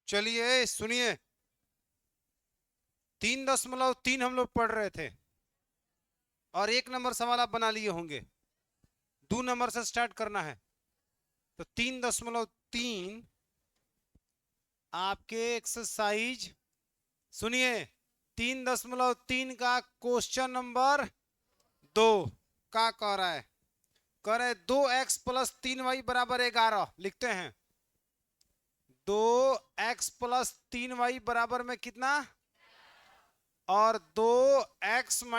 चलिए सुनिए, 3.3 हम लोग पढ़ रहे थे और 1 नंबर सवाल आप बना लिए होंगे। 2 नंबर से स्टार्ट करना है। तो 3.3 आपके एक्सरसाइज, सुनिए, 3.3 का क्वेश्चन नंबर 2 का कह रहा है। कह रहे 2x + 3y बराबर 11। लिखते हैं 2x + 3y बराबर में कितना, और 2x -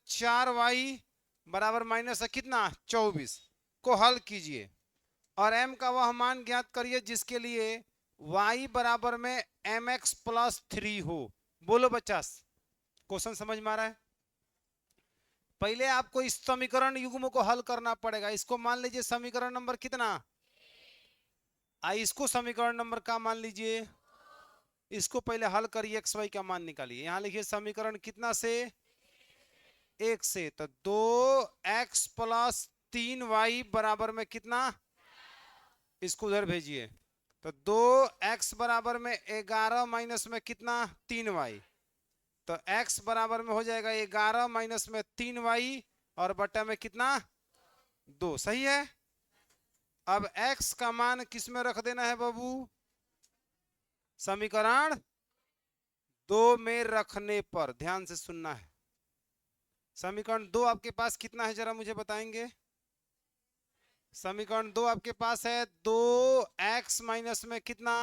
4y बराबर माइनस है कितना, 24 को हल कीजिए और m का वह मान ज्ञात करिए जिसके लिए y बराबर में mx + 3 हो। बोलो बच्चा, क्वेश्चन समझ में आ रहा है? पहले आपको इस समीकरण युग्म को हल करना पड़ेगा। इसको मान लीजिए समीकरण नंबर कितना, इसको समीकरण नंबर का मान लीजिए। इसको पहले हल करिए, एक्स वाई का मान निकालिए। यहां लिखिए समीकरण कितना से, 1 से। तो 2x + 3y बराबर में कितना, इसको उधर भेजिए। तो 2x बराबर में 11 माइनस में कितना, 3y। तो x बराबर में हो जाएगा 11 माइनस में 3y और बटा में कितना, 2। सही है। अब x का मान किस में रख देना है बाबू, समीकरण 2 में रखने पर। ध्यान से सुनना है। समीकरण 2 आपके पास कितना है, जरा मुझे बताएंगे। समीकरण 2 आपके पास है 2x माइनस में कितना,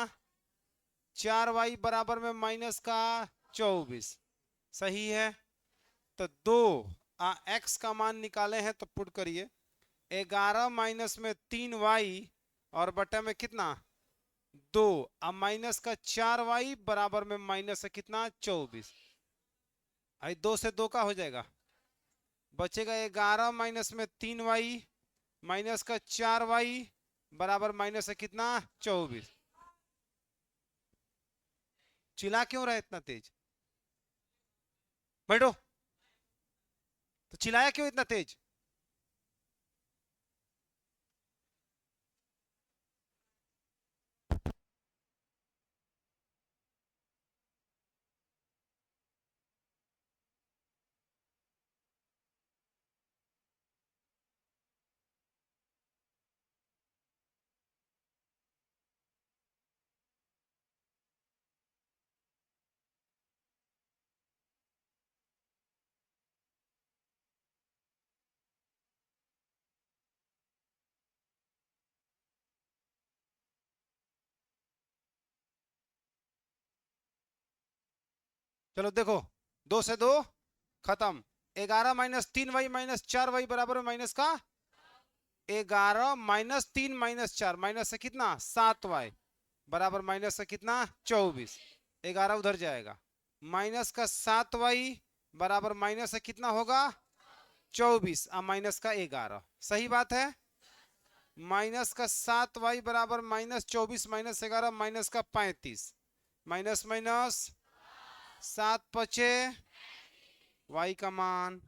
4y बराबर में माइनस का 24। सही है। तो 2 x का मान निकाले हैं तो पुट करिए 11 माइनस में 3y और बटा में कितना, 2। अब माइनस का 4y बराबर में माइनस है कितना, 24। आई 2 से 2 का हो जाएगा, बचेगा 11 माइनस में 3y माइनस का 4y बराबर माइनस है कितना, 24। चिल्ला क्यों रहा है इतना तेज, बैठो। तो चिल्लाया क्यों इतना तेज? चलो देखो, 2 से 2 खत्म। 11 माइनस 3y माइनस 4y बराबर माइनस का 11 माइनस 3 माइनस 4 माइनस से कितना, 7y बराबर माइनस से कितना, 24। 11 उधर जाएगा, माइनस का 7y बराबर माइनस से कितना होगा, 24 और माइनस का 11। सही बात है। माइनस का 7y बराबर माइनस 24 माइनस 11 माइनस का 35, माइनस माइनस 7 × 5 y का मान।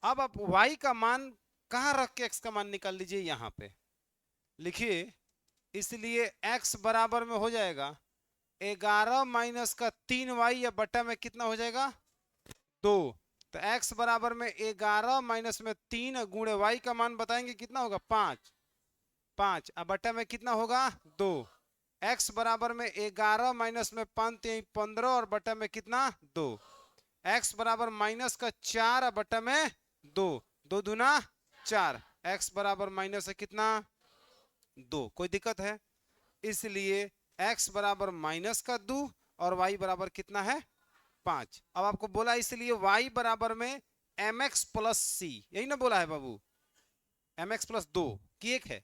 अब आप y का मान कहां रख के x का मान निकाल लीजिए, यहां पे लिखिए। इसलिए x बराबर में हो जाएगा 11 माइनस का 3y या बटा में कितना हो जाएगा, 2। तो x बराबर में 11 माइनस में 3 गुणे y का मान बताएंगे कितना होगा, 5। 5 अब बटा में कितना होगा, 2। x बराबर में 11 माइनस में 5 15 और बटा में कितना, 2। x बराबर माइनस का 4 बटा में 2, 2 दूना 4। x बराबर माइनस है कितना, 2। कोई दिक्कत है? इसलिए x बराबर माइनस का 2 और y बराबर कितना है, 5। अब आपको बोला इसलिए y बराबर में mx + c, यही ना बोला है बाबू। mx + 2 की 1 है,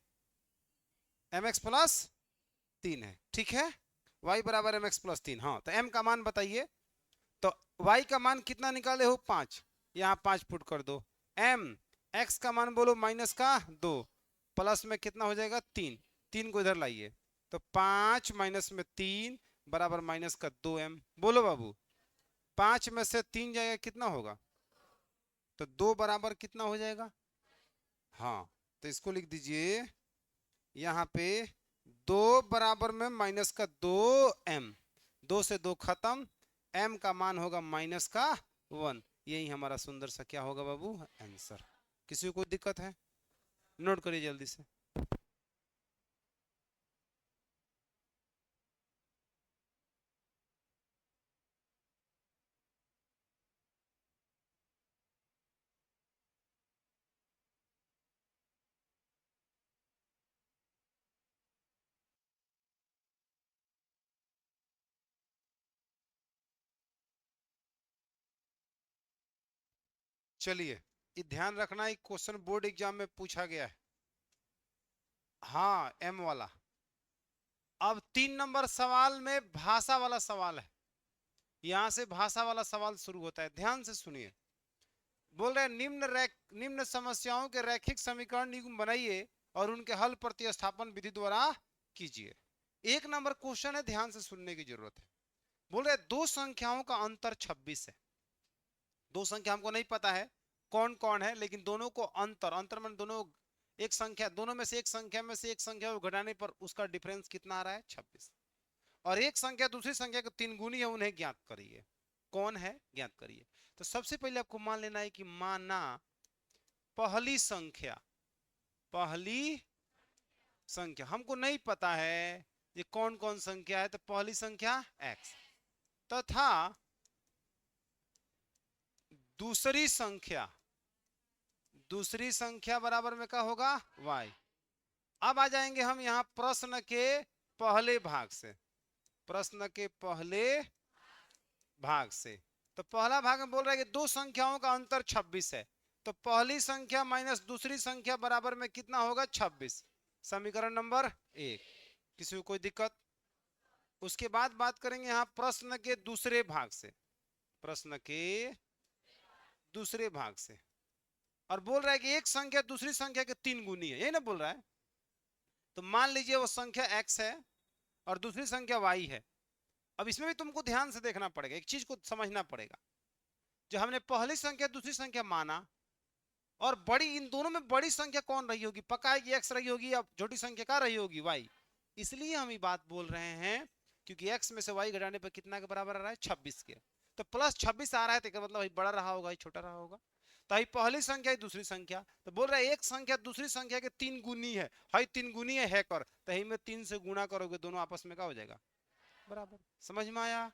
mx + 3 है। ठीक है, y बराबर mx + 3। हाँ, तो m का मान बताइए। तो y का मान कितना निकाले हो, 5। यहाँ 5 पुट कर दो। m x का मान बोलो माइनस का 2 प्लस में कितना हो जाएगा, 3। 3 को इधर लाइए तो 5 माइनस में 3 बराबर माइनस का 2m। बोलो बाबू, 5 में से 3 जाएगा कितना होगा, तो 2 बराबर कितना हो जाएगा। हाँ, तो इसको लिख दीजिए यहाँ पे दो बराबर में माइनस का 2m, 2 से 2 खत्म, m का मान होगा माइनस का 1। यही हमारा सुंदर सा क्या होगा बाबू, आंसर। किसी को कोई दिक्कत है? नोट करिए जल्दी से। चलिए, ये ध्यान रखना, एक क्वेश्चन बोर्ड एग्जाम में पूछा गया है। हाँ, m वाला। अब 3 नंबर सवाल में भाषा वाला सवाल है। यहां से भाषा वाला सवाल शुरू होता है, ध्यान से सुनिए। बोल रहे हैं निम्न समस्याओं के रैखिक समीकरण निगम बनाइए और उनके हल प्रतिस्थापन विधि द्वारा कीजिए। 1 नंबर क्वेश्चन है, ध्यान से सुनने की जरूरत है। बोल रहे हैं दो संख्याओं का अंतर 26 है। दो संख्या हमको नहीं पता है कौन कौन है, लेकिन दोनों को अंतर, अंतर मान दोनों एक संख्या, दोनों में से एक संख्या को घटाने पर उसका डिफरेंस कितना आ रहा है, 26। और एक संख्या दूसरी संख्या के 3 गुनी है, उन्हें ज्ञात करिए। कौन है, ज्ञात करिए। तो सबसे पहले आपको मान लेना है कि माना पहली संख्या, पहली संख्या हमको नहीं पता है ये कौन कौन संख्या है, तो पहली संख्या x तथा दूसरी संख्या, दूसरी संख्या बराबर में क्या होगा, y। अब आ जाएंगे हम यहां प्रश्न के पहले भाग से, प्रश्न के पहले भाग से। तो पहला भाग में बोल रहा है कि दो संख्याओं का अंतर 26 है, तो पहली संख्या माइनस दूसरी संख्या बराबर में कितना होगा, 26। समीकरण नंबर 1। किसी को कोई दिक्कत? उसके बाद बात करेंगे यहां प्रश्न के दूसरे भाग से, प्रश्न के दूसरे भाग से। और बोल रहा है कि एक संख्या दूसरी संख्या के 3 गुनी है, यही ना बोल रहा है। तो मान लीजिए वो संख्या x है और दूसरी संख्या y है। अब इसमें भी तुमको ध्यान से देखना पड़ेगा, एक चीज को समझना पड़ेगा। जो हमने पहली संख्या दूसरी संख्या माना, और बड़ी, इन दोनों में बड़ी संख्या कौन रही होगी, पक्का है कि x रही होगी, या छोटी संख्या क्या रही होगी, y। इसलिए हम ये बात बोल रहे हैं क्योंकि x में से y घटाने पर कितना के बराबर आ रहा है, 26 के। तो प्लस 26 आ रहा है, तो मतलब बड़ा रहा होगा, छोटा रहा होगा। तो पहली संख्या है दूसरी संख्या, तो बोल रहा है एक संख्या दूसरी संख्या के 3 गुनी है, 3 गुनी है कर, तो में 3 से गुणा करोगे, दोनों आपस में क्या हो जाएगा, बराबर। समझ में आया?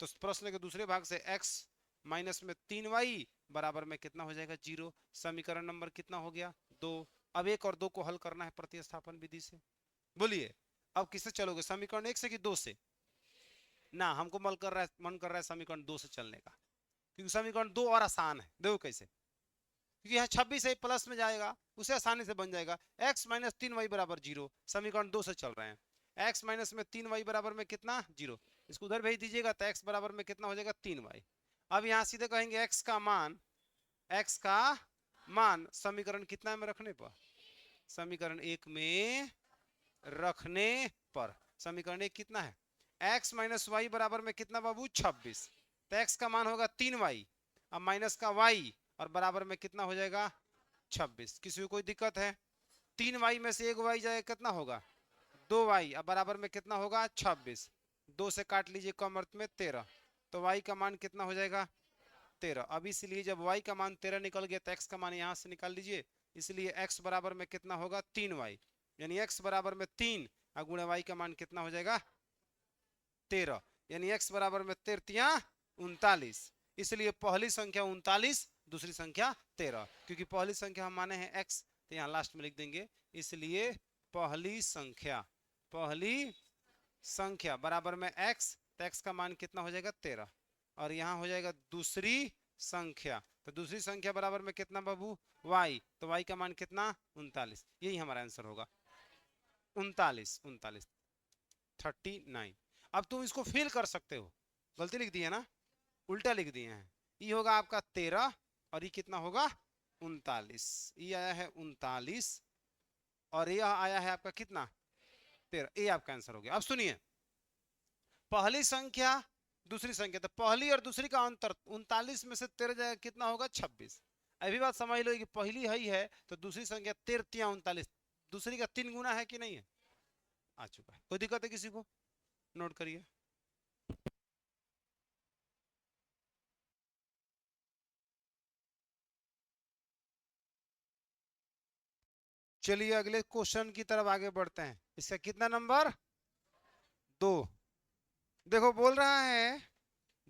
तो प्रश्न के दूसरे भाग से x माइनस में 3y बराबर में कितना हो जाएगा, 0। समीकरण नंबर कितना हो गया, 2। अब 1 और 2 को हल करना है प्रतिस्थापन विधि से। बोलिए अब किससे चलोगे, समीकरण 1 से कि 2 से? ना, हमको मन कर रहा है समीकरण 2 से चलने का, क्योंकि समीकरण 2 और आसान है। देखो कैसे, क्योंकि यहाँ 26 है, प्लस में जाएगा, उसे आसानी से बन जाएगा। x माइनस 3y बराबर 0, समीकरण 2 से चल रहे हैं। x माइनस में 3y बराबर में कितना, 0। इसको उधर भेज दीजिएगा तो x बराबर में कितना हो जाएगा, 3y। अब यहाँ सीधे कहेंगे x का मान, x का मान समीकरण कितना में रखने पर, समीकरण 1 में रखने पर। समीकरण 1 कितना है, x माइनस वाई बराबर में कितना बाबू, 26। तो x का मान होगा 3y, अब माइनस का y, और बराबर में कितना हो जाएगा, 26। किसी को कोई दिक्कत है? 3y में से एक y जाएगा, कितना होगा, 2y, अब बराबर में कितना होगा, 26। 2 से काट लीजिए, कम अर्थ में 13, तो y का मान कितना हो जाएगा, 13। अब इसलिए जब y का मान 13 निकल गया तो x का मान यहां से निकाल लीजिए, इसलिए x बराबर में कितना होगा, 3y, यानी x बराबर में 3 और गुणे y का मान कितना हो जाएगा, 13, यानी x बराबर में 13 39। इसलिए पहली संख्या 39, दूसरी संख्या 13, क्योंकि पहली संख्या हम माने हैं x, तो यहाँ लास्ट में लिख देंगे। इसलिए पहली संख्या, पहली संख्या बराबर में x, तो x का मान कितना हो जाएगा, 13, और यहाँ हो जाएगा दूसरी संख्या, तो दूसरी संख्या बराबर में कितना बाबू, y, तो y का मान कितना, 39। यही हमारा आंसर होगा, 39, 39, 39। अब तुम इसको फिल कर सकते हो, गलती लिख दी है ना, उल्टा लिख दिए हैं। ये होगा आपका 13 और ये कितना होगा, 39। ये आया है 39 और यह आया है आपका कितना, 13। ये आपका आंसर हो गया। अब सुनिए, पहली संख्या दूसरी संख्या, तो पहली और दूसरी का अंतर 39 में से 13 जाएगा, कितना होगा, 26। अभी बात समझ लो कि पहली है तो दूसरी संख्या 13 39, दूसरी का 3 गुना है कि नहीं है, आ चुका है। कोई दिक्कत है किसी को? नोट करिए। चलिए अगले क्वेश्चन की तरफ आगे बढ़ते हैं। इसका कितना नंबर? 2। देखो बोल रहा है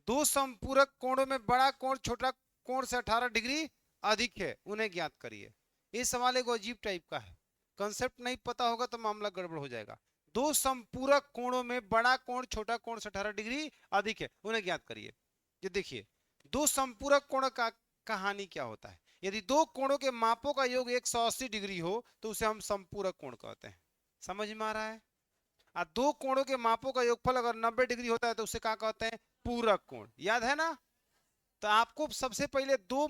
दो संपूरक कोणों में बड़ा कोण छोटा कोण से 18 डिग्री अधिक है, उन्हें ज्ञात करिए। ये सवाल एक अजीब टाइप का है, कंसेप्ट नहीं पता होगा तो मामला गड़बड़ हो जाएगा। दो संपूरक कोणों में बड़ा कोण छोटा कोण से 18 डिग्री अधिक है, उन्हें ज्ञात करिए। ये देखिए दो संपूरक कोण का कहानी क्या होता है। यदि दो कोणों के मापों का योग 180 डिग्री हो तो उसे हम संपूरक कोण कहते हैं। समझ में आ रहा है? दो कोणों के मापों का योगफल अगर 90 डिग्री होता है तो उसे क्या कहते हैं? पूरक कोण। याद है ना? तो आपको सबसे पहले दो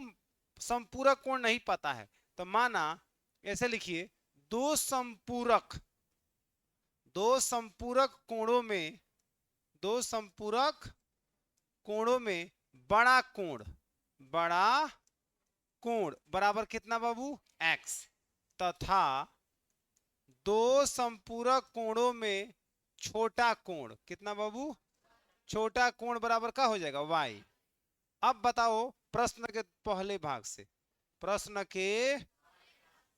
संपूरक कोण नहीं पता है तो माना ऐसे लिखिए, दो संपूरक कोणों में, दो संपूरक कोणों में बड़ा कोण बराबर कितना बाबू? x, तथा दो संपूरक कोणों में छोटा कोण कितना बाबू? छोटा कोण बराबर क्या हो जाएगा? y। अब बताओ प्रश्न के पहले भाग से, प्रश्न के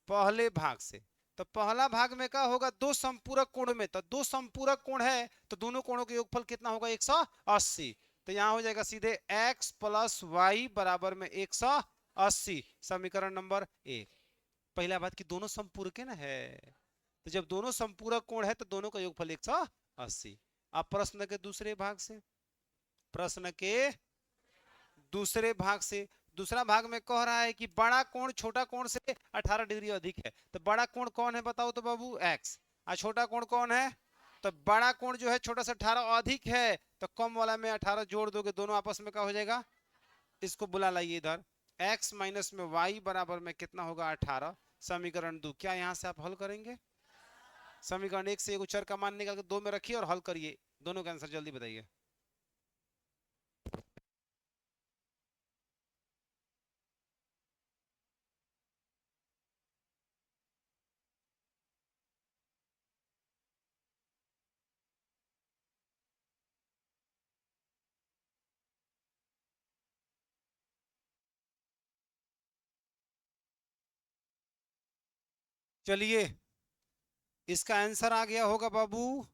पहले भाग से, तो पहला भाग में क्या होगा? दो संपूरक कोण में, तो दो संपूरक कोण है तो दोनों कोणों के योगफल कितना होगा? 180। तो यहां हो जाएगा सीधे x प्लस वाई बराबर में 180। समीकरण नंबर 1। पहला बात कि दोनों संपूरक है ना है, तो जब दोनों संपूरक कोण है तो दोनों का योगफल 180। अब प्रश्न के दूसरे भाग से, प्रश्न के दूसरे भाग से, दूसरा भाग में कह रहा है कि बड़ा कोण छोटा कोण से 18 डिग्री अधिक है। तो बड़ा कोण कौन है बताओ तो बाबू? x। और छोटा कोण कौन है? तो बड़ा कोण जो है छोटा से 18 अधिक है, तो कम वाला में 18 जोड़ दोगे, दोनों आपस में क्या हो जाएगा? इसको बुला लाइए इधर, x माइनस में y बराबर में कितना होगा? 18। समीकरण 2 क्या यहां से आप हल करेंगे? समीकरण 1 से एक चर का मान निकाल के 2 में रखिए और हल करिए। दोनों का आंसर जल्दी बताइए। चलिए इसका आंसर आ गया होगा बाबू,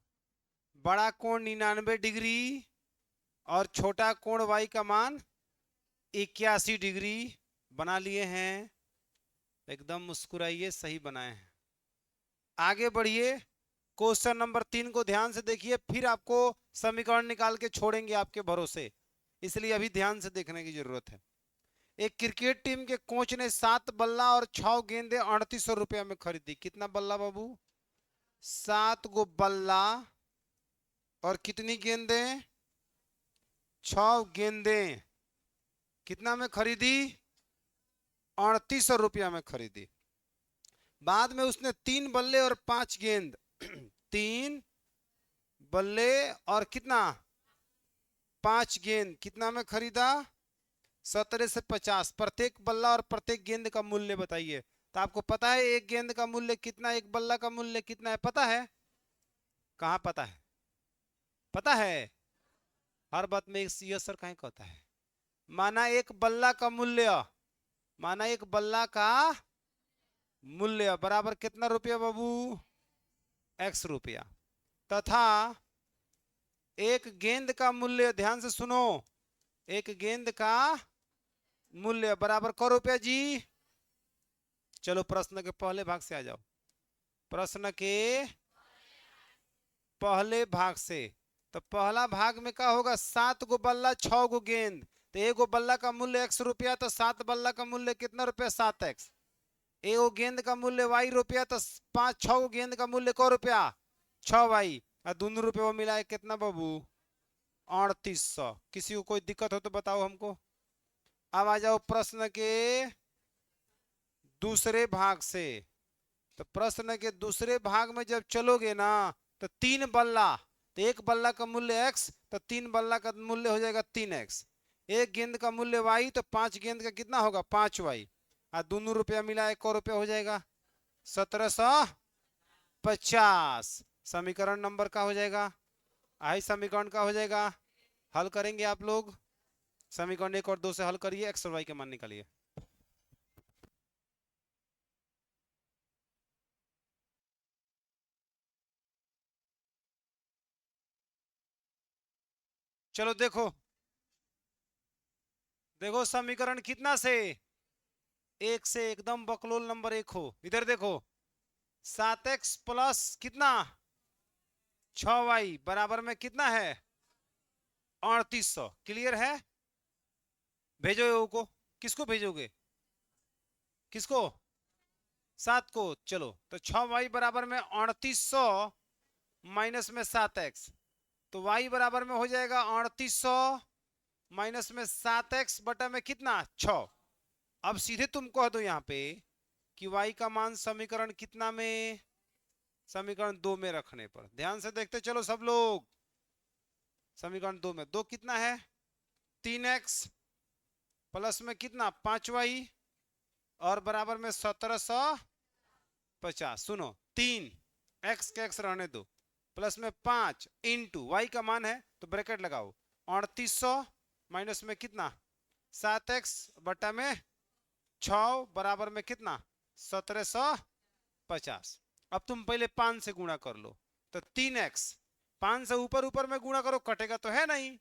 बड़ा कोण 99 डिग्री और छोटा कोण y का मान 81 डिग्री। बना लिए हैं? एकदम मुस्कुराइए, सही बनाए हैं। आगे बढ़िए, क्वेश्चन नंबर 3 को ध्यान से देखिए, फिर आपको समीकरण निकाल के छोड़ेंगे आपके भरोसे, इसलिए अभी ध्यान से देखने की जरूरत है। एक क्रिकेट टीम के कोच ने 7 बल्ला और 6 गेंदे 3800 रुपया में खरीदी। कितना बल्ला बाबू? 7 गो बल्ला और कितनी गेंदे? 6 गेंदे। कितना में खरीदी? 3800 रुपया में खरीदी। बाद में उसने 3 बल्ले और 5 गेंद 3 बल्ले और कितना? 5 गेंद कितना में खरीदा? 17 से 50। प्रत्येक बल्ला और प्रत्येक गेंद का मूल्य बताइए। तो आपको पता है एक गेंद का मूल्य कितना, एक बल्ला का मूल्य कितना है? पता है? कहाँ पता है? पता है? हर बात में यस सर कहीं कहता है। माना एक बल्ला का मूल्य, माना एक बल्ला का मूल्य बराबर कितना रुपया बाबू? x रुपया, तथा एक गेंद का मूल्य, ध्यान से सुनो, एक गेंद का मूल्य बराबर क रुपया जी? चलो प्रश्न के पहले भाग से आ जाओ, प्रश्न के पहले भाग से। तो पहला भाग में क्या होगा? 7 गो बल्ला 6 गो गेंद, तो एक गो बल्ला का मूल्य x रुपया, तो 7 बल्ला का मूल्य कितना रुपया? 7x। एक गो गेंद का मूल्य y रुपया, तो 6 गो गेंद का मूल्य क रुपया? 6y। और दोनों रुपये वो मिला है कितना बाबू? 3800। किसी को कोई दिक्कत हो तो बताओ हमको। अब आ जाओ प्रश्न के दूसरे भाग से। तो प्रश्न के दूसरे भाग में जब चलोगे ना, तो 3 बल्ला, तो एक बल्ला का मूल्य x, तो 3 बल्ला का मूल्य हो जाएगा 3x। एक गेंद का मूल्य y, तो 5 गेंद का कितना होगा? 5y। और दोनों रुपया मिला 1 रुपया हो जाएगा 1750। समीकरण नंबर का हो जाएगा, आई समीकरण का हो जाएगा। हल करेंगे आप लोग। समीकरण 1 और 2 से हल करिए, एक्स और वाई के मान निकालिए। चलो देखो, देखो समीकरण कितना से, एक से एकदम बकलोल नंबर एक हो। इधर देखो, 7x प्लस कितना 6y बराबर में कितना है 3800। क्लियर है? भेजो ये को। किसको भेजोगे? किसको? 7 को। चलो तो 6y बराबर में 3800 माइनस में 7x, तो y बराबर में हो जाएगा 3800 माइनस में 7x बटा में कितना 6। अब सीधे तुम कह दो यहाँ पे कि y का मान समीकरण कितना में, समीकरण 2 में रखने पर। ध्यान से देखते चलो सब लोग। समीकरण 2 में 2 कितना है 3x प्लस में कितना 5y और बराबर में 1750। सुनो, 3 x के x रहने दो, प्लस में 5 इंटू वाई का मान है तो ब्रैकेट लगाओ 3800 माइनस में कितना 7x बटा में 6 बराबर में कितना 1750। अब तुम पहले 5 से गुणा कर लो, तो 3x 5 से ऊपर ऊपर में गुणा करो, कटेगा तो है नहीं।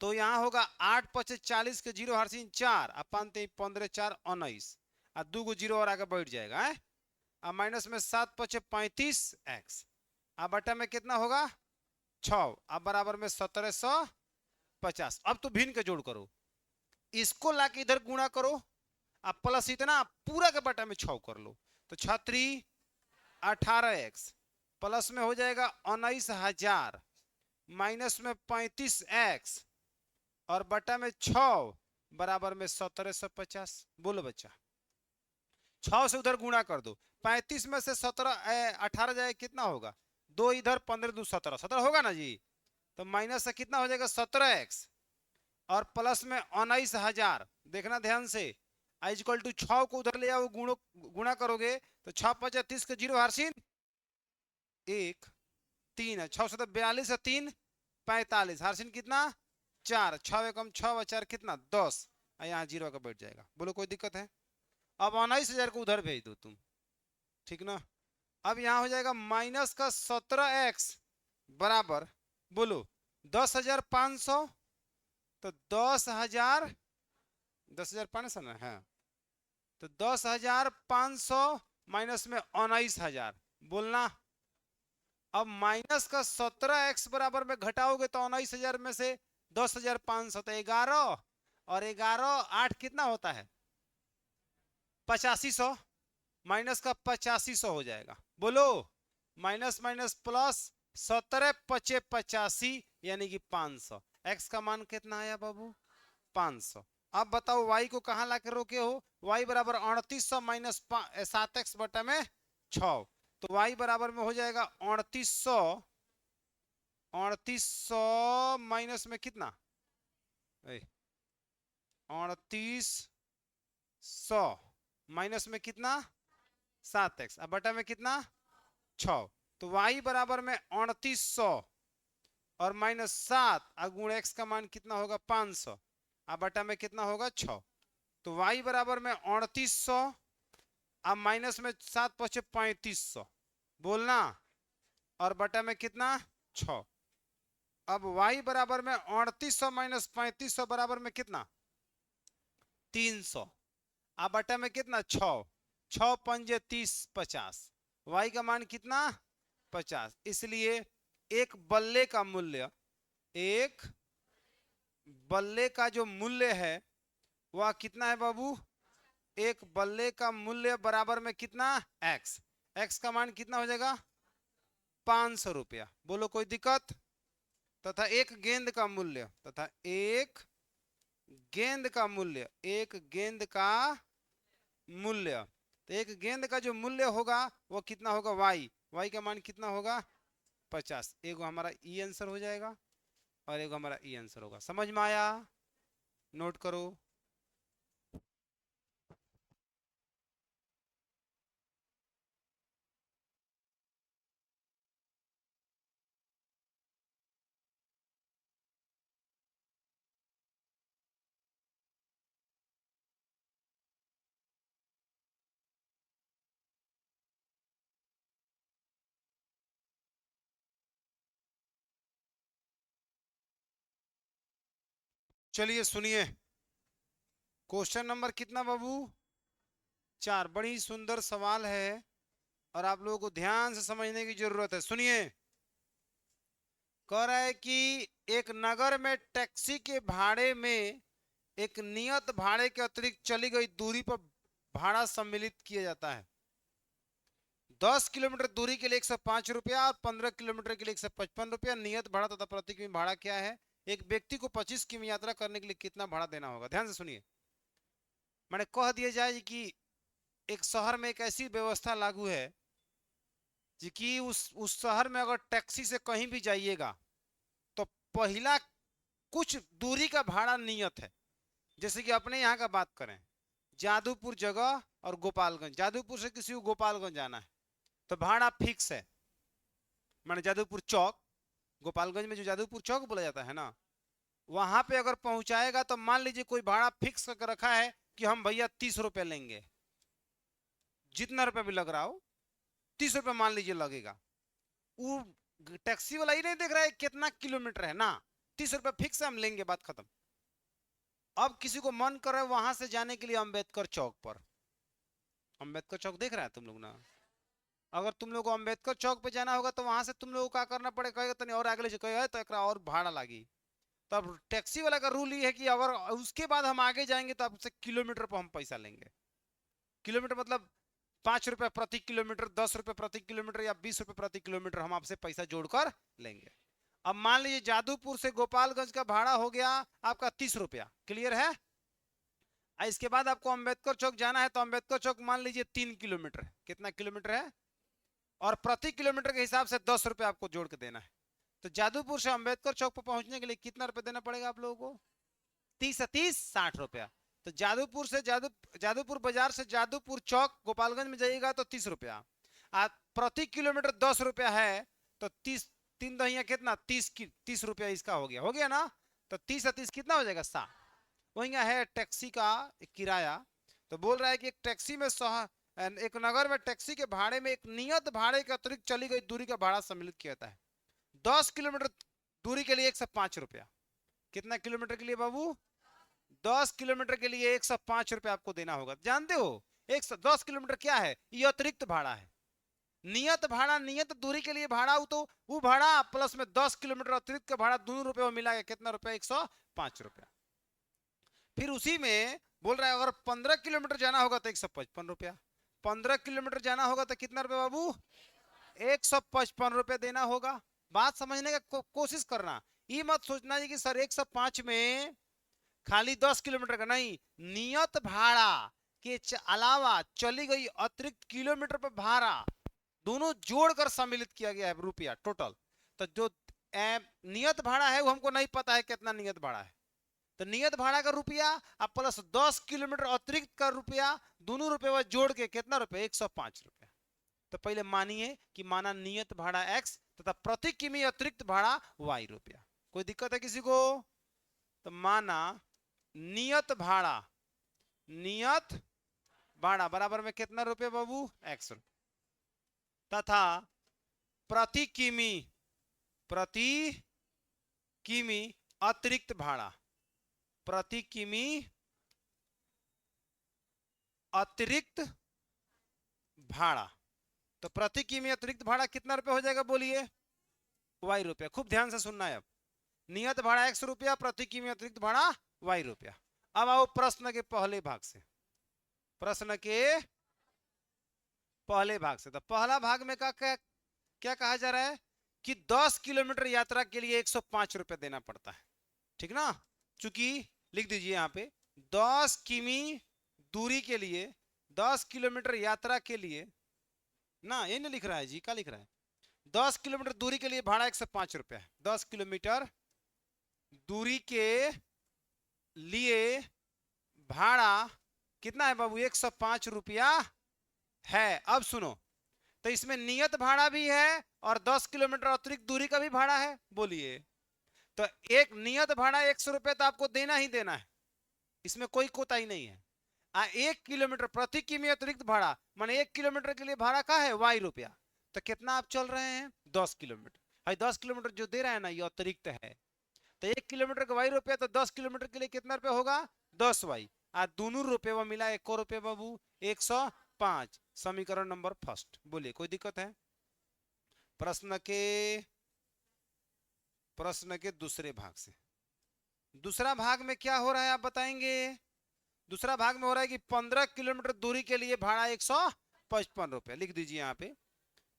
तो यहाँ होगा 8 पचे 40 के 0 हरसिन 4 अब 5 15 4 19 और 2 को 0 और आगे बैठ जाएगा है। अब माइनस में 7 पचे 35x अब बटा में कितना होगा 6 अब बराबर में 1750। अब तो भिन्न के जोड़ करो, इसको लाके इधर गुणा करो, अब प्लस इतना पूरा के बटा में 6 कर लो, तो 6 18x प्लस में हो जाएगा 19,000 माइनस में 35x और बटा में 6 बराबर में 1750। बोलो बच्चा, 6 से उधर गुणा कर दो, 35 में से 18 जाए कितना होगा 2 इधर 15 2 17 17 होगा ना जी। तो माइनस से कितना हो जाएगा 17x और प्लस में 19,000। देखना ध्यान से, इक्वल टू 6 को उधर ले आओ, गुणा करोगे तो 6 5 30 के 0 हरसिन 1 3 है, 6 से 42 है 3 45 हरसिन कितना 4 6 एकम 6 4 कितना 10 यहाँ 0 का बैठ जाएगा। बोलो कोई दिक्कत है? अब 19,000 को उधर भेज दो तुम, ठीक ना। अब यहाँ हो जाएगा माइनस का 17x बराबर बोलो 10,500, तो 10,500 ना है, तो 10,500 माइनस में 19,000 बोलना। अब माइनस का 17x बराबर में घटाओगे तो 19,000 में से 10,500 तो 11 और 11 8 कितना होता है 8500, माइनस का 8500 हो जाएगा। बोलो माइनस माइनस प्लस 17 पचे 85 यानी कि 500। x का मान कितना आया बाबू 500। अब बताओ y को कहां लाके रोके हो, y बराबर 3800 माइनस 7x बटा में 6, तो y बराबर में हो जाएगा 3800 माइनस में कितना 3800 माइनस में कितना 7x अब बटा में कितना 6, तो y बराबर में 3800 और माइनस 7 गुण x का मान कितना होगा 500 अब बटा में कितना होगा 6, तो y बराबर में 3800 अब माइनस में 7 पचे 3500 बोलना और बटा में कितना 6। अब y बराबर में 3800 माइनस 3500 बराबर में कितना 300 अब बटा में कितना 6 6 पंजे 30 50 y का मान कितना 50। इसलिए एक बल्ले का मूल्य, एक बल्ले का जो मूल्य है वह कितना है बाबू, एक बल्ले का मूल्य बराबर में कितना x, x का मान कितना हो जाएगा 500 रुपया। बोलो कोई दिक्कत? तथा एक गेंद का मूल्य, तथा एक गेंद का मूल्य, एक गेंद का मूल्य, तो एक गेंद का जो मूल्य होगा वो कितना होगा y, y का मान कितना होगा 50। एगो हमारा ई आंसर हो जाएगा और एगो हमारा ई आंसर होगा। समझ में आया? नोट करो। चलिए सुनिए, क्वेश्चन नंबर कितना बाबू? 4। बड़ी सुंदर सवाल है और आप लोगों को ध्यान से समझने की जरूरत है। सुनिए, कह रहा है कि एक नगर में टैक्सी के भाड़े में एक नियत भाड़े के अतिरिक्त चली गई दूरी पर भाड़ा सम्मिलित किया जाता है। 10 किलोमीटर दूरी के लिए 105 रुपया और 15 किलोमीटर के लिए 155 रुपया नियत भाड़ा तथा प्रति किमी भाड़ा क्या है? एक व्यक्ति को 25 किमी यात्रा करने के लिए कितना भाड़ा देना होगा? ध्यान से सुनिए, मैंने कह दिया जाए कि एक शहर में एक ऐसी व्यवस्था लागू है कि उस शहर में अगर टैक्सी से कहीं भी जाइएगा तो पहला कुछ दूरी का भाड़ा नियत है। जैसे कि अपने यहाँ का बात करें, जादूपुर जगह और गोपालगंज, जादूपुर से किसी को गोपालगंज जाना है तो भाड़ा फिक्स है। माने जादूपुर चौक, गोपालगंज में जो जादूपुर चौक बोला जाता है ना, वहां पे अगर पहुंचाएगा तो मान लीजिए कोई भाड़ा फिक्स करके रखा है कि हम भैया 30 रुपए लेंगे, जितना रुपए भी लग रहा हो 30 रुपए मान लीजिए लगेगा। वो टैक्सी वाला ही नहीं देख रहा है कितना किलोमीटर है ना, 30 रुपए फिक्स है, हम लेंगे, बात खत्म। अब किसी को मन करे वहां से जाने के लिए अंबेडकर चौक पर, अंबेडकर चौक देख रहा है तुम लोग ना, अगर तुम लोग को अंबेडकर चौक पे जाना होगा तो वहां से तुम लोग को क्या करना पड़ेगा? कहेगा तो और आगे ले कहेगा तो एक और भाड़ा लगी। तो अब टैक्सी वाला का रूल ये है कि अगर उसके बाद हम आगे जाएंगे तो आपसे किलोमीटर पर हम पैसा लेंगे। किलोमीटर मतलब 5 रुपए प्रति किलोमीटर, 10 रुपए प्रति किलोमीटर या 20 रुपए प्रति किलोमीटर हम आपसे पैसा जोड़कर लेंगे। अब मान लीजिए जादूपुर से गोपालगंज का भाड़ा हो गया आपका 30 रुपया, क्लियर है? इसके बाद आपको अंबेडकर चौक जाना है तो अंबेडकर चौक मान लीजिए 3 किलोमीटर है, कितना किलोमीटर है? और प्रति किलोमीटर के हिसाब से 10 रुपए आपको जोड़ के देना है। तो जादूपुर से अंबेडकर चौक पर पहुंचने के लिए कितना रुपए देना पड़ेगा आप लोगों को? 30 60 रुपया। तो जादूपुर से जादूपुर बाजार से जादूपुर चौक गोपालगंज में जाइएगा तो 30 रुपया, प्रति किलोमीटर 10 रुपया है तो 30 3 दहिया कितना? 30 रुपया इसका हो गया ना। तो 30 और 30 कितना हो जाएगा? 60। वही है टैक्सी का किराया। तो बोल रहा है कि एक टैक्सी में एक नगर में टैक्सी के भाड़े में एक नियत भाड़े के अतिरिक्त चली गई दूरी का भाड़ा सम्मिलित किया जाता है। 10 किलोमीटर दूरी के लिए 105 रुपया। कितना किलोमीटर के लिए बाबू? 10 किलोमीटर के लिए 105 रुपया आपको देना होगा। जानते हो 110 किलोमीटर क्या है? ये अतिरिक्त भाड़ा है। नियत भाड़ा, नियत दूरी के लिए भाड़ा, तो वो भाड़ा प्लस में 10 किलोमीटर अतिरिक्त का भाड़ा, दोनों रुपए में मिला के कितना रुपया? 105 रुपया। फिर उसी में बोल रहा है अगर 15 किलोमीटर जाना होगा तो 155 रुपया। 15 किलोमीटर जाना होगा तो कितना रुपया बाबू? 155 रुपया देना होगा। बात समझने का कोशिश करना, ये मत सोचना कि सर 105 में खाली 10 किलोमीटर का नहीं, नियत भाड़ा के अलावा चली गई अतिरिक्त किलोमीटर पर भाड़ा दोनों जोड़कर सम्मिलित किया गया है रुपया टोटल। तो जो नियत भाड़ा है वो हमको नहीं पता है कितना नियत भाड़ा है, तो नियत भाड़ा का रुपया अब प्लस 10 किलोमीटर अतिरिक्त का रुपया, दोनों रुपये जोड़ के कितना रुपया? 105 रुपया। तो पहले मानिए कि माना नियत भाड़ा x तथा प्रति किमी अतिरिक्त भाड़ा y रुपया। कोई दिक्कत है किसी को? तो माना नियत भाड़ा बराबर में कितना रुपये बाबू? x तथा प्रति किमी अतिरिक्त भाड़ा, प्रति किमी अतिरिक्त भाड़ा। तो प्रति किमी अतिरिक्त भाड़ा कितना रुपया हो जाएगा बोलिए? y रुपया। खूब ध्यान से सुनना है। अब नियत भाड़ा x रुपया, प्रति किमी अतिरिक्त भाड़ा y रुपया। अब आओ प्रश्न के पहले भाग से, प्रश्न के पहले भाग से। तो पहला भाग में क्या कहा जा रहा है कि 10 किलोमीटर यात्रा के लिए 105 रुपया देना पड़ता है, ठीक ना? चूंकि लिख दीजिए यहाँ पे 10 किमी दूरी के लिए, 10 किलोमीटर यात्रा के लिए ना, ये नहीं लिख रहा है जी, क्या लिख रहा है? 10 किलोमीटर दूरी के लिए भाड़ा 105 रुपया है। 10 किलोमीटर दूरी के लिए भाड़ा कितना है बाबू? 105 रुपया है। अब सुनो, तो इसमें नियत भाड़ा भी है और 10 किलोमीटर अतिरिक्त दूरी का भी भाड़ा है, बोलिए। तो एक नियत भाड़ा 100 रुपये तो आपको देना ही देना है, इसमें कोई कोताही नहीं है। 1 किलोमीटर प्रति किमी अतिरिक्त भाड़ा माने 1 किलोमीटर के लिए भाड़ा का है y रुपया। तो कितना आप चल रहे हैं? 10 किलोमीटर। 10 किलोमीटर जो दे रहा है ना, ये अतिरिक्त है। तो 1 किलोमीटर का वाई रुपया, तो 10 किलोमीटर के लिए कितना रुपया होगा? 10 वाई। आ दोनों रुपये वो मिला 1 रुपये बाबू 105। समीकरण नंबर फर्स्ट। बोलिए कोई दिक्कत है? प्रश्न के दूसरे भाग से। दूसरा भाग में क्या हो रहा है आप बताएंगे? दूसरा भाग में हो रहा है कि 15 किलोमीटर दूरी के लिए भाड़ा 155 रुपये। लिख दीजिए यहाँ पे,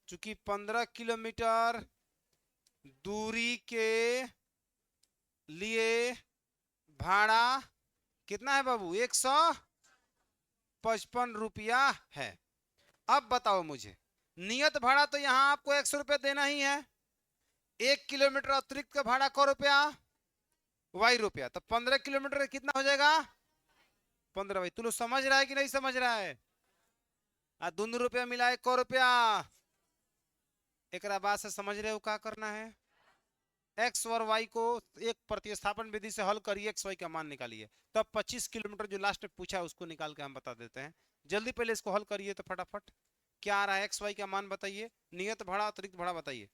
चूंकि 15 किलोमीटर दूरी के लिए भाड़ा कितना है बाबू? 155 रुपया है। अब बताओ मुझे, नियत भाड़ा तो यहां आपको 100 रुपया देना ही है। 1 किलोमीटर अतिरिक्त का भाड़ा क रुपया? वाई रुपया। तो 15 किलोमीटर कितना हो जाएगा? 15 वाई। तू लोग समझ रहा है कि नहीं समझ रहा है? दोनों रुपया मिला 1 रुपया। एक बात से समझ रहे हो क्या करना है? एक्स और वाई को एक प्रतिस्थापन विधि से हल करिए, एक्स वाई का मान निकालिए, तब 25 किलोमीटर जो लास्ट में पूछा है उसको निकाल के हम बता देते हैं। जल्दी पहले इसको हल करिए तो फटाफट। क्या आ रहा है? एक्स वाई का मान बताइए, नियत भाड़ा अतिरिक्त भाड़ा बताइए।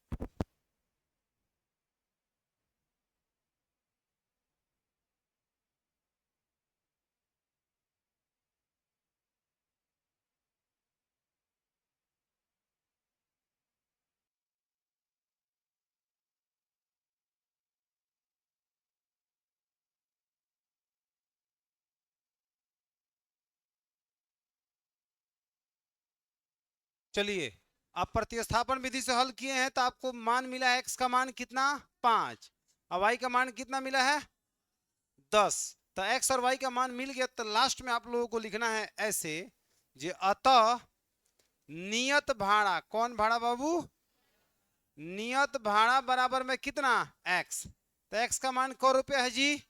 चलिए, आप प्रतिस्थापन विधि से हल किए हैं तो आपको मान मिला है, एक्स का मान कितना? 5, और वाई का मान कितना मिला है? 10। तो एक्स और वाई का मान मिल गया, तो लास्ट में आप लोगों को लिखना है ऐसे, जे अतः नियत भाड़ा, कौन भाड़ा बाबू? नियत भाड़ा बराबर में कितना? एक्स। तो एक्स का मान क रुपया है जी?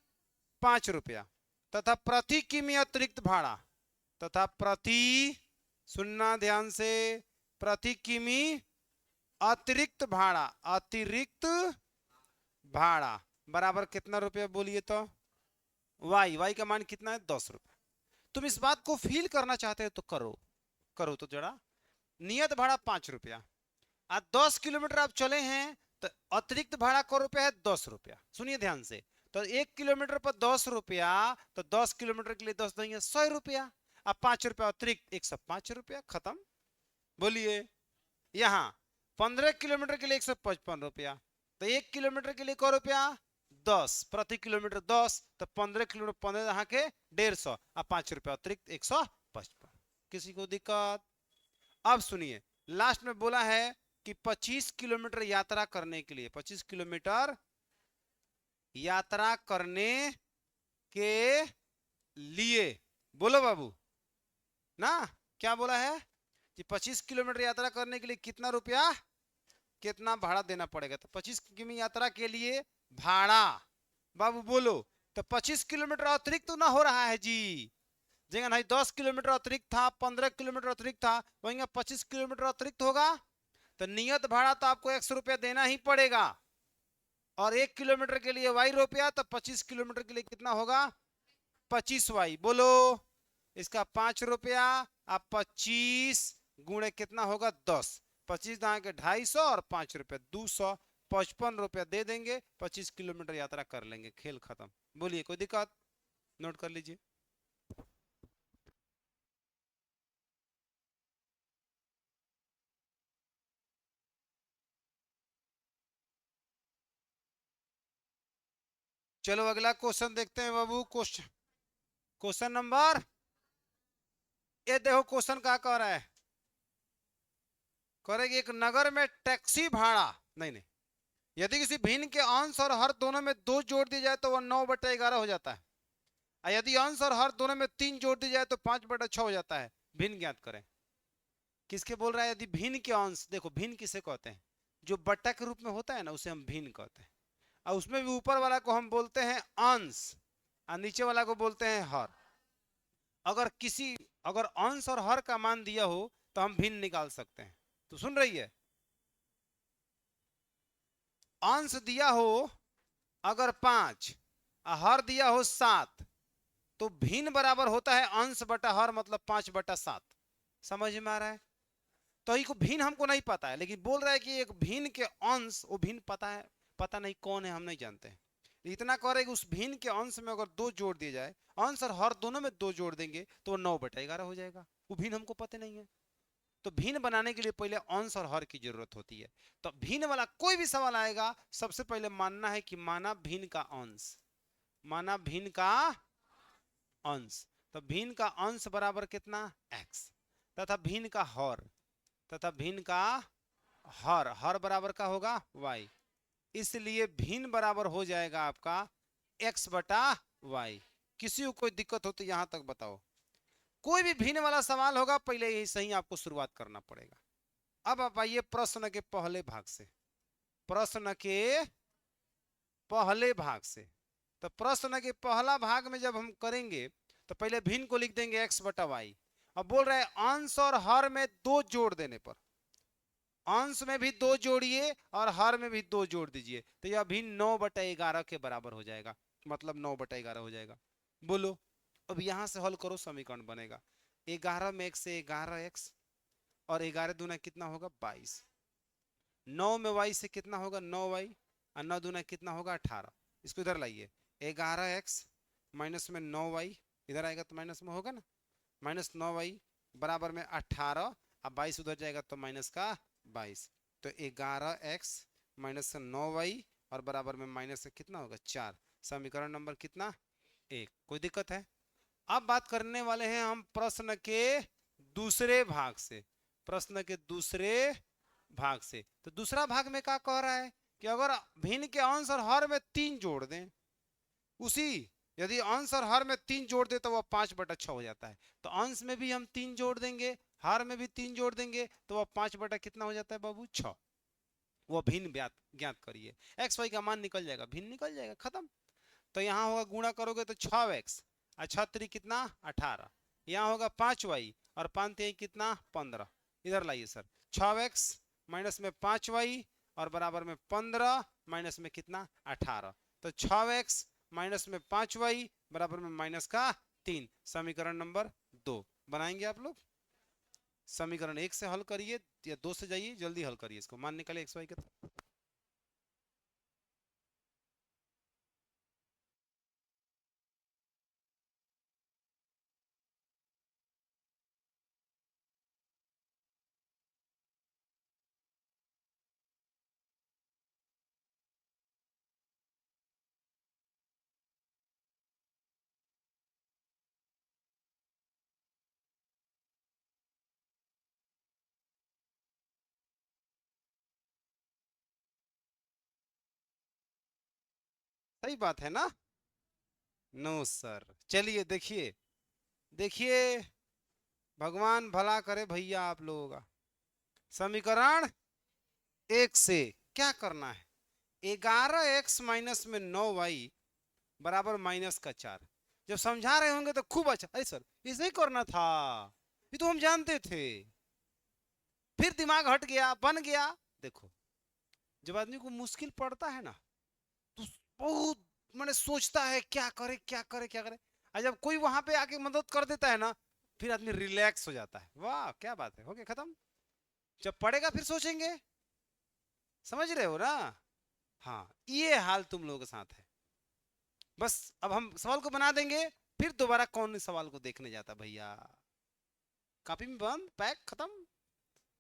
5 रुपया। तथा प्रति किमी अतिरिक्त भाड़ा, तथा प्रति, सुनना ध्यान से, प्रति किमी अतिरिक्त भाड़ा, अतिरिक्त भाड़ा बराबर कितना रुपया बोलिए तो? वाई। वाई का मान कितना है? 10 रुपया। तुम इस बात को फील करना चाहते हो तो करो, करो तो जरा। नियत भाड़ा 5 रुपया, आज 10 किलोमीटर आप चले हैं तो अतिरिक्त भाड़ा क रुपया है? 10 रुपया। सुनिए ध्यान से, तो 1 किलोमीटर पर 10 रुपया, तो 10 किलोमीटर के लिए 10 देंगे 100 रुपया। अब 5 रुपया अतिरिक्त, 105 रुपया। खत्म। बोलिए, यहाँ 15 किलोमीटर के लिए 155 रुपया, तो 1 किलोमीटर के लिए क रुपया? 10, प्रति किलोमीटर 10, तो 15 किलोमीटर 15 यहाँ के 150, अब 5 रुपया अतिरिक्त 155। किसी को दिक्कत? अब सुनिए, लास्ट में बोला है कि 25 किलोमीटर यात्रा करने के लिए, 25 किलोमीटर यात्रा करने के लिए, बोलो बाबू ना, क्या बोला है कि 25 किलोमीटर यात्रा करने के लिए कितना रुपया, कितना भाड़ा देना पड़ेगा? तो 25 किमी यात्रा के लिए भाड़ा बाबू बोलो, तो 25 किलोमीटर अतिरिक्त तो ना हो रहा है जी। जगह नहीं 10 किलोमीटर अतिरिक्त था, 15 किलोमीटर अतिरिक्त था, वहीं 25 किलोमीटर अतिरिक्त होगा, तो नियत भाड़ा तो आपको 100 रुपया देना ही पड़ेगा। और 1 किलोमीटर के लिए वाई रुपया, तो 25 किलोमीटर के लिए कितना होगा? 25 वाई। बोलो, इसका 5 रुपया, अब 25 गुणे कितना होगा? 10। 25 दाएं के 250 और 5 रुपया 255 रुपया दे देंगे, 25 किलोमीटर यात्रा कर लेंगे, खेल खत्म। बोलिए कोई दिक्कत? नोट कर लीजिए। चलो अगला क्वेश्चन देखते हैं बाबू। क्वेश्चन नंबर, ये देखो क्वेश्चन क्या कह रहा है, करेगी एक नगर में टैक्सी भाड़ा, नहीं नहीं, यदि किसी भिन्न के अंश और हर दोनों में 2 जोड़ दिया जाए तो वह 9/11 हो जाता है, और यदि अंश और हर दोनों में 3 जोड़ दिया जाए तो 5/6 हो जाता है। भिन्न ज्ञात करें। किसके बोल रहा है? यदि भिन्न के अंश, देखो भिन्न किसे कहते हैं? जो बट्टा के रूप में होता है ना, उसे हम भिन्न कहते हैं, और उसमें भी ऊपर वाला को हम बोलते हैं अंश, और नीचे वाला को बोलते हैं हर। अगर अंश और हर का मान दिया हो तो हम भिन्न निकाल सकते हैं। तो सुन रही है, अंश दिया हो अगर 5, हर दिया हो 7, तो भिन्न बराबर होता है अंश बटा हर, मतलब 5/7। समझ में आ रहा है? तो ये को भिन्न हमको नहीं पता है, लेकिन बोल रहा है कि एक भिन्न के अंश, वो भिन्न पता है, पता नहीं कौन है, हम नहीं जानते हैं, इतना करेगा उस भिन्न के अंश में अगर 2 जोड़ दिया जाए, अंश और हर दोनों में 2 जोड़ देंगे तो वो 9/11 हो जाएगा। वो भिन्न हमको पता नहीं है। तो भिन्न बनाने के लिए पहले अंश और हर की जरूरत होती है। तो भिन्न वाला कोई भी सवाल आएगा, सबसे पहले मानना है कि माना भिन्न का अंश, माना भिन्न का अंश। तो भिन्न का अंश बराबर कितना x, तथा भिन्न का हर, तथा भिन्न का हर बराबर का होगा y। इसलिए भिन्न बराबर हो जाएगा आपका x बटा y। किसी को कोई दिक्कत हो तो यहां तक बताओ। कोई भी भिन्न वाला सवाल होगा पहले यही सही आपको शुरुआत करना पड़ेगा। अब आप आइए प्रश्न के पहले भाग से, प्रश्न के पहले भाग से। तो प्रश्न के पहला भाग में जब हम करेंगे तो पहले भिन्न को लिख देंगे x बटा वाई। अब बोल रहे हैं अंश और हर में 2 जोड़ देने पर, अंश में भी 2 जोड़िए और हर में भी 2 जोड़ दीजिए तो यह भिन्न 9/11 के बराबर हो जाएगा, मतलब 9/11 हो जाएगा। बोलो अब यहां से हल करो, समीकरण बनेगा 11 में x से 11x और 11 दूना कितना होगा 22, 9 में y से कितना होगा 9y और 9 दूना कितना होगा 18। इसको इधर लाइए, 11x माइनस में 9y इधर आएगा तो माइनस में होगा ना, माइनस 9y बराबर में 18 अब 22 उधर जाएगा तो माइनस का 22। तो 11x माइनस 9y और बराबर में माइनस से कितना होगा 4। समीकरण नंबर कितना 1। कोई दिक्कत है? अब बात करने वाले हैं हम प्रश्न के दूसरे भाग से, प्रश्न के दूसरे भाग से। तो दूसरा भाग में क्या कह रहा है कि अगर भिन्न के अंश और हर में 3 जोड़ दें, उसी यदि अंश और हर में 3 जोड़ दे तो वह 5/6 हो जाता है। तो अंश में भी हम 3 जोड़ देंगे, हर में भी 3 जोड़ देंगे तो वह 5 बटा कितना हो जाता है बाबू 6। वह भिन्न ज्ञात करिए, एक्स वाई का मान निकल जाएगा, भिन्न निकल जाएगा, खत्म। तो यहाँ होगा गुणा करोगे तो 6x और 6 3 कितना 18, यहाँ होगा 5y और 5 3 कितना 15। इधर लाइए सर, 6x माइनस में 5y और बराबर में 15 माइनस में कितना 18। तो 6x माइनस में 5y बराबर में माइनस का 3। समीकरण नंबर 2 बनाएंगे आप लोग। समीकरण 1 से हल करिए या 2 से जाइए, जल्दी हल करिए इसको, मान निकले x y के। सही बात है ना? No sir. चलिए देखिए, देखिए भगवान भला करे भैया आप लोगों का। समीकरण 1 से क्या करना है, 11x माइनस में 9y बराबर माइनस का 4। जब समझा रहे होंगे तो खूब अच्छा, अरे सर इसे ही करना था, ये तो हम जानते थे। फिर दिमाग हट गया, बन गया। देखो जब आदमी को मुश्किल पड़ता है ना तो बहुत मैंने सोचता है क्या करे क्या करे क्या करे, और जब कोई वहां पे आके मदद कर देता है ना फिर आदमी रिलैक्स हो जाता है। वाह क्या बात है, हो गया खत्म। जब पड़ेगा फिर सोचेंगे, समझ रहे हो ना? हाँ ये हाल तुम लोगों के साथ है। बस अब हम सवाल को बना देंगे, फिर दोबारा कौन इस सवाल को देखने जाता भैया। कॉपी में बंद, पैक, खत्म।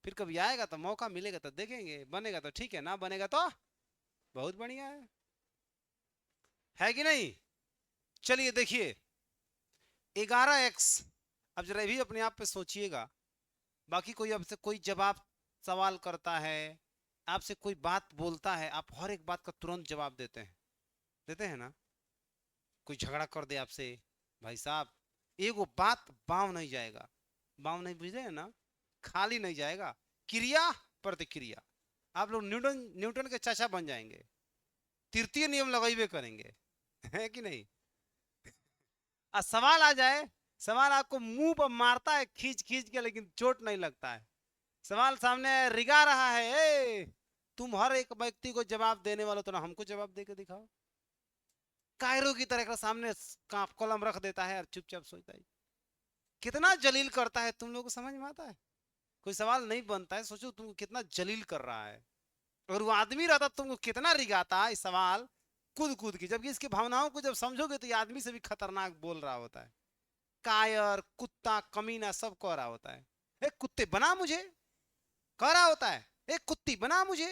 फिर कभी आएगा तो मौका मिलेगा तो देखेंगे, बनेगा तो ठीक है, ना बनेगा तो बहुत बढ़िया है कि नहीं? चलिए देखिए 11x, अब जरा भी अपने आप पे सोचिएगा। बाकी कोई आपसे कोई जवाब सवाल करता है, आपसे कोई बात बोलता है, आप हर एक बात का तुरंत जवाब देते हैं ना? कोई झगड़ा कर दे आपसे, भाई साहब एगो बात बाव नहीं जाएगा, बाव नहीं बुझ रहे हैं ना, खाली नहीं जाएगा, क्रिया प्रतिक्रिया। आप लोग न्यूटन न्यूटन के चाचा बन जाएंगे, तृतीय नियम लगाइबे करेंगे है कि नहीं? सवाल आ जाए, सवाल आपको मुंह पर मारता है खींच खींच के, लेकिन चोट नहीं लगता है। सवाल सामने रिगा रहा है, ए तुम हर एक व्यक्ति को जवाब देने वाले तो ना हमको जवाब दे के दिखाओ। कायरो की तरह सामने कलम रख देता है और चुपचाप सोचता है। कितना जलील करता है, तुम लोग को समझ में आता है? कोई सवाल नहीं बनता है, सोचो तुमको कितना जलील कर रहा है। और वो आदमी रहता तुमको कितना रिगाता है सवाल, कूद कूद की, जबकि इसकी भावनाओं को जब समझोगे तो ये आदमी से भी खतरनाक बोल रहा होता है। कायर, कुत्ता, कमीना सब कह रहा होता है। एक कुत्ते बना मुझे, कह रहा होता है एक कुत्ती बना मुझे।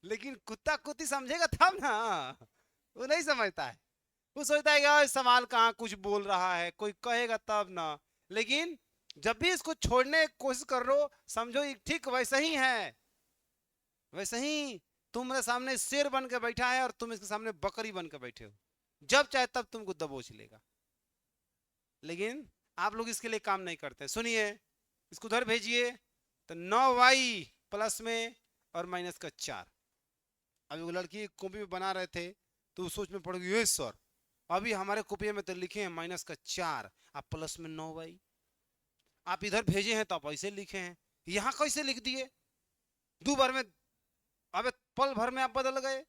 लेकिन कुत्ता कुत्ती समझेगा तब ना, वो नहीं समझता है। वो सोचता है कि "ओए, सवाल कहाँ कुछ बोल रहा है, कोई कहेगा तब ना"। लेकिन जब भी इसको छोड़ने की कोशिश कर लो, समझो ये ठीक वैसे ही है। वैसे ही तुम्हारे सामने शेर बन के बैठा है और तुम इसके सामने बकरी बन के बैठे हो, जब चाहे तब तुमको दबोच लेगा। लेकिन आप लोग इसके लिए काम नहीं करते। सुनिए, इसको उधर भेजिए, तो 9y प्लस में और माइनस का 4। अभी वो लड़की कॉपी में बना रहे थे तो सोच में पड़ गई, ये सर अभी हमारे कॉपी में तो लिखे हैं माइनस का 4 आप प्लस में 9y, आप इधर भेजे हैं तो आप ऐसे लिखे हैं, यहाँ कैसे लिख दिए दो बार में? अबे पल भर में आप बदल गए।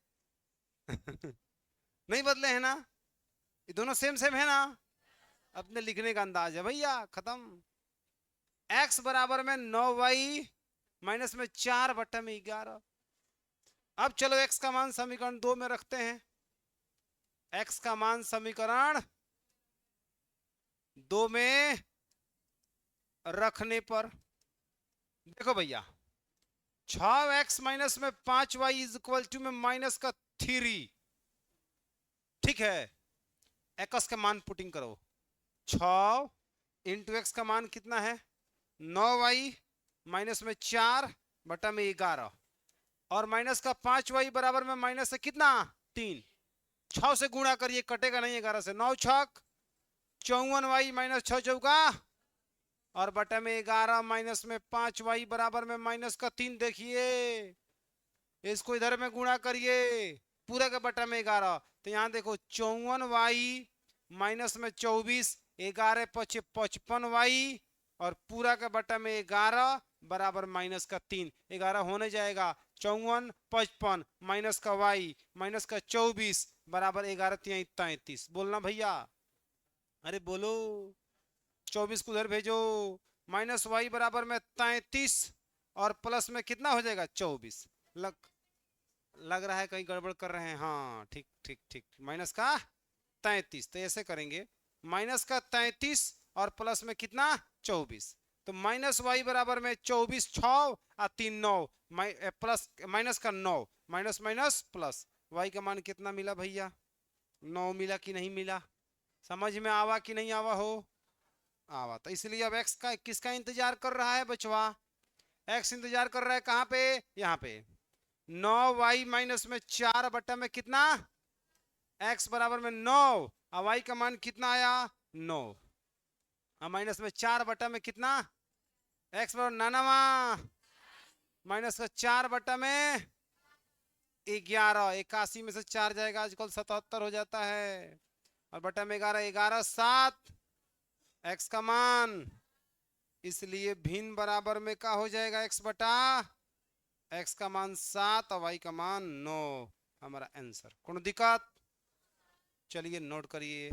नहीं बदले हैं ना, ये दोनों सेम सेम है ना। अपने लिखने का अंदाज है भैया, खत्म। x बराबर में 9y माइनस में 4 बटा में 11। अब चलो x का मान समीकरण 2 में रखते हैं। x का मान समीकरण 2 में रखने पर देखो भैया, 6x माइनस में 5y इज इक्वल टू में माइनस का 3। ठीक है, x का मान पुटिंग करो, 6 इंटू एक्स का मान कितना है 9y माइनस में 4 बटा में 11 और माइनस का 5y बराबर में माइनस से कितना 3। 6 से गुणा करिए, कटेगा नहीं 11 से। 9 छक 54y माइनस 6 चौका और बटा में 11 माइनस में 5y बराबर में माइनस का 3। देखिए इसको इधर में गुणा करिए, पूरा का बटा में 11, तो यहाँ देखो 54y माइनस में 24, 11 पचे 55y और पूरा का बटा में 11 बराबर माइनस का 3। 11 होने जाएगा 54 55 माइनस का y माइनस का 24 बराबर 11 3 33। बोलना भैया, अरे बोलो। 24 को उधर भेजो, माइनस y बराबर में 33 और प्लस में कितना हो जाएगा 24। लग रहा है कहीं गड़बड़ कर रहे हैं। हाँ ठीक ठीक ठीक, माइनस का 33। तो ऐसे करेंगे, माइनस का 33 और प्लस में कितना 24, तो माइनस वाई बराबर में 24 6 और 3 9 प्लस माइनस का 9 माइनस माइनस प्लस वाई का मान कितना मिला भैया 9 मिला कि नहीं मिला? समझ में आवा कि नहीं आवा हो? आवा। तो इसलिए अब एक्स का किसका इंतजार कर रहा है बचवा? एक्स इंतजार कर रहा है कहाँ पे? यहाँ पे 9y माइनस में 4 बटा में कितना x बराबर में 9 और y का मान कितना आया 9 और माइनस में 4 बटा में कितना x बराबर 99 माइनस का 4 बटा में 11। 81 में से 4 जाएगा आजकल 77 हो जाता है और बटा में 11 11 7 x का मान, इसलिए भिन्न बराबर में क्या हो जाएगा x बटा x का मान 7 और y का मान 9। हमारा आंसर। कौन दिक्कत? चलिए नोट करिए।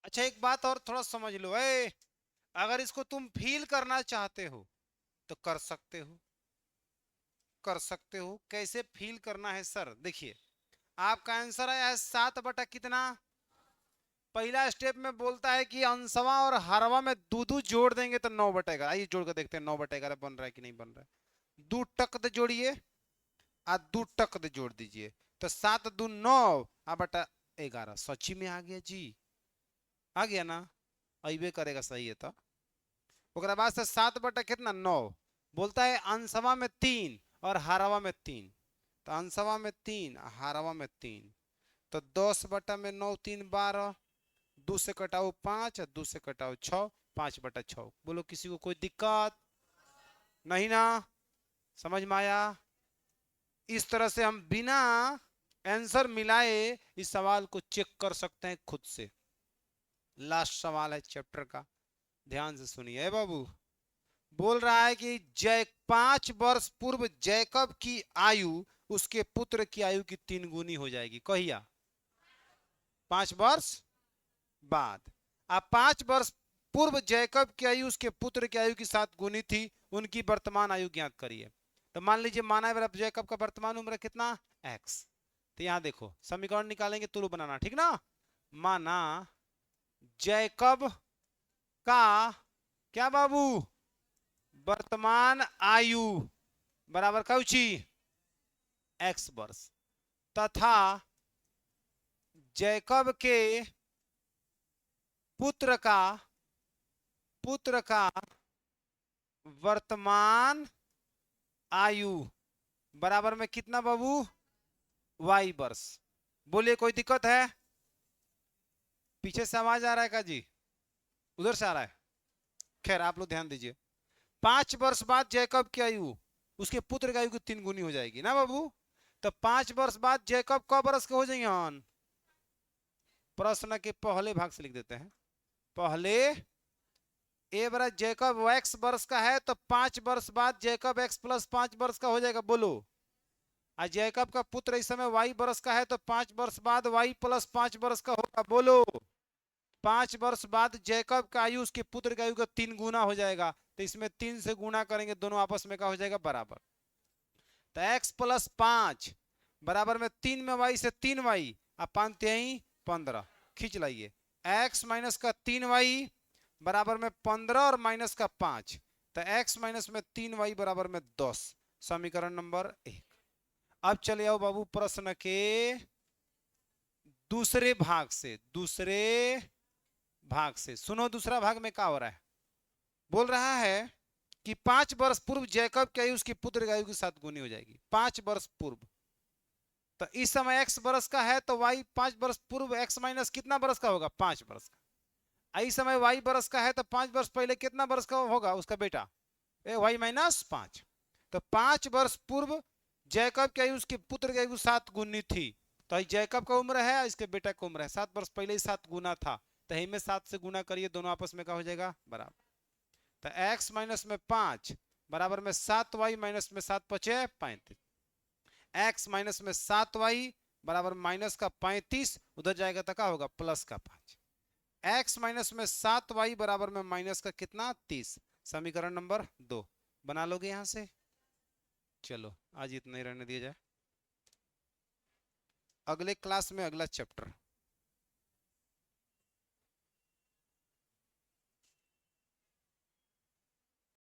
अच्छा एक बात और थोड़ा समझ लो, अगर इसको तुम फील करना चाहते हो तो कर सकते हो, कर सकते हो। कैसे फील करना है सर? देखिए आपका आंसर आया है 7 बटा कितना। पहला स्टेप में बोलता है कि अंशवा और हरवा में दो जोड़ देंगे तो 9 बटेगा। आइए जोड़ कर देखते हैं 9 बटेगा बन रहा है कि नहीं बन रहा है। 2 टक दे जोड़िए और 2 टक दे जोड़ दीजिए तो 7 2 9 आ बटा 11। सच्ची में आ गया जी, आ गया ना? अबे करेगा सही है तो ओकरा बाद से 7 बटा कितना 9 बोलता है अंशवा में 3 और हारवा में 3, तो अंशवा में 3 हारवा में 3 तो 10 बटा में 9 3 12, 2 से कटाओ 5 2 से कटाओ 6, 5 बटा 6। बोलो किसी को कोई दिक्कत नहीं ना? समझ में आया? इस तरह से हम बिना आंसर मिलाए इस सवाल को चेक कर सकते हैं खुद से। लास्ट सवाल है चैप्टर का, ध्यान से सुनिए बाबू। बोल रहा है कि 5 वर्ष पूर्व जैकब की आयु उसके पुत्र की आयु की 3 गुनी हो जाएगी। कहिया 5 वर्ष बाद। अब 5 वर्ष पूर्व जैकब की आयु उसके पुत्र की आयु की 7 गुनी थी। उनकी वर्तमान आयु ज्ञात करिए। तो मान लीजिए माना है जैकब का वर्तमान उम्र कितना x। तो यहां देखो समीकरण निकालेंगे तुलु बनाना, ठीक ना। माना जैकब का क्या बाबू वर्तमान आयु बराबर कौची x वर्ष, तथा जैकब के पुत्र का वर्तमान आयु बराबर में कितना बाबू y वर्ष। बोलिए कोई दिक्कत है? पीछे से आवाज आ रहा है का जी? उधर से आ रहा है? खैर आप लोग ध्यान दीजिए। 5 वर्ष बाद जैकब की आयु उसके पुत्र की आयु की 3 गुनी हो जाएगी ना बाबू। तो 5 वर्ष बाद जैकब कब वर्ष के हो जाइए? प्रश्न के पहले भाग से लिख देते हैं। पहले ए बरा जैकब x वर्ष का है तो 5 वर्ष बाद जैकब x प्लस 5 वर्ष का हो जाएगा। बोलो। और जैकब का पुत्र इस समय y वर्ष का है तो 5 वर्ष बाद y प्लस 5 वर्ष का होगा। बोलो। 5 वर्ष बाद जैकब का आयु उसके पुत्र का आयु का 3 गुना हो जाएगा। तो इसमें 3 से गुना करेंगे, दोनों आपस में क्या हो जाएगा बराबर। तो x प्लस 5 बराबर में 3 में y से 3y और 5 3 15 खींच लाइए। x माइनस का 3y बराबर में 15 और माइनस का 5। तो x माइनस में 3y बराबर में 10। समीकरण नंबर 1। अब चले आओ बाबू प्रश्न के दूसरे भाग से। सुनो दूसरा भाग में क्या हो रहा है। बोल रहा है कि 5 वर्ष पूर्व जैकब की आयु उसके पुत्र की आयु की 7 गुनी हो जाएगी। 5 वर्ष पूर्व। तो इस समय x वर्ष का है तो y 5 वर्ष पूर्व x माइनस कितना वर्ष का होगा 5 वर्ष का। इस समय y वर्ष का है तो 5 वर्ष पहले कितना वर्ष का होगा उसका बेटा y माइनस 5। तो 5 वर्ष पूर्व जैकब की आयु उसके पुत्र की आयु 7 गुनी थी। तो जैकब का उम्र है इसके बेटा का उम्र है 7 वर्ष पहले ही 7 गुना था। तो ही में 7 से गुना करिए, दोनों आपस में क्या हो जाएगा बराबर। तो x माइनस में 5 बराबर में 7y माइनस में 7 पचे 35। x माइनस में 7y बराबर माइनस का 35, उधर जाएगा तो क्या होगा प्लस का 5। x माइनस में 7y बराबर में माइनस का कितना 30। समीकरण नंबर 2 बना लोगे यहां से। चलो आज इतना ही रहने दिया जाए, अगले क्लास में अगला चैप्टर।